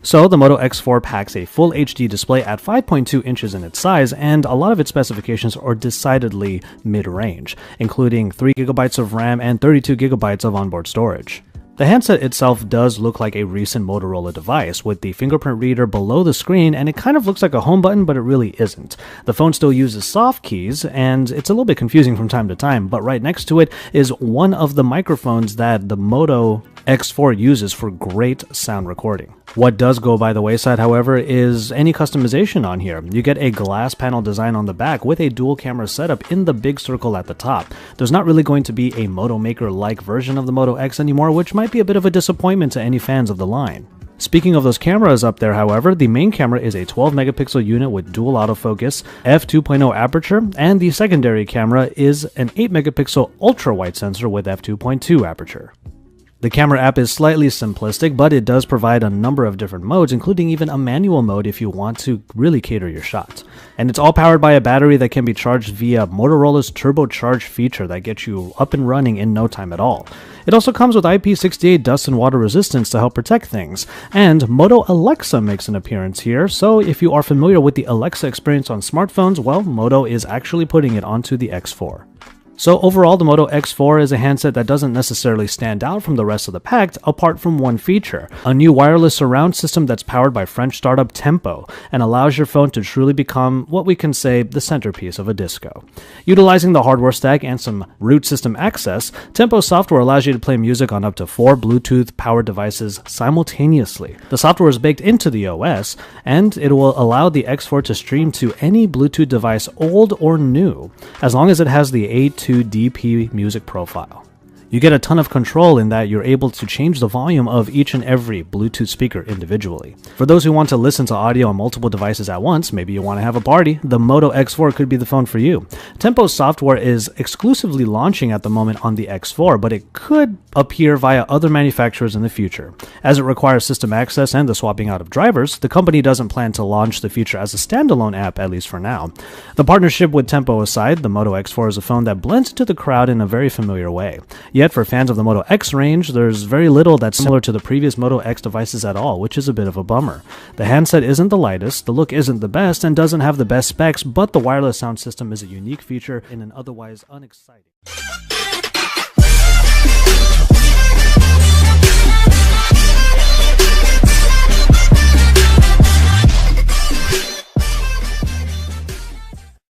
So the Moto X4 packs a full HD display at 5.2 inches in its size, and a lot of its specifications are decidedly mid-range, including 3GB of RAM and 32GB of onboard storage. The handset itself does look like a recent Motorola device, with the fingerprint reader below the screen, and it kind of looks like a home button, but it really isn't. The phone still uses soft keys, and it's a little bit confusing from time to time, but right next to it is one of the microphones that the Moto X4 uses for great sound recording. What does go by the wayside, however, is any customization on here. You get a glass panel design on the back with a dual camera setup in the big circle at the top. There's not really going to be a Moto Maker-like version of the Moto X anymore, which might be a bit of a disappointment to any fans of the line. Speaking of those cameras up there, however, the main camera is a 12-megapixel unit with dual autofocus, f2.0 aperture, and the secondary camera is an 8-megapixel ultra-wide sensor with f2.2 aperture. The camera app is slightly simplistic, but it does provide a number of different modes, including even a manual mode if you want to really cater your shot. And it's all powered by a battery that can be charged via Motorola's turbocharge feature that gets you up and running in no time at all. It also comes with IP68 dust and water resistance to help protect things, and Moto Alexa makes an appearance here, so if you are familiar with the Alexa experience on smartphones, well, Moto is actually putting it onto the X4. So overall, the Moto X4 is a handset that doesn't necessarily stand out from the rest of the pack, apart from one feature, a new wireless surround system that's powered by French startup Tempo, and allows your phone to truly become what we can say the centerpiece of a disco. Utilizing the hardware stack and some root system access, Tempo software allows you to play music on up to 4 Bluetooth-powered devices simultaneously. The software is baked into the OS, and it will allow the X4 to stream to any Bluetooth device, old or new, as long as it has the A2DP music profile. You get a ton of control in that you're able to change the volume of each and every Bluetooth speaker individually. For those who want to listen to audio on multiple devices at once, maybe you want to have a party, the Moto X4 could be the phone for you. Tempo's software is exclusively launching at the moment on the X4, but it could appear via other manufacturers in the future. As it requires system access and the swapping out of drivers, the company doesn't plan to launch the feature as a standalone app, at least for now. The partnership with Tempo aside, the Moto X4 is a phone that blends into the crowd in a very familiar way. Yet for fans of the Moto X range, there's very little that's similar to the previous Moto X devices at all, which is a bit of a bummer. The handset isn't the lightest, the look isn't the best, and doesn't have the best specs, but the wireless sound system is a unique feature in an otherwise unexciting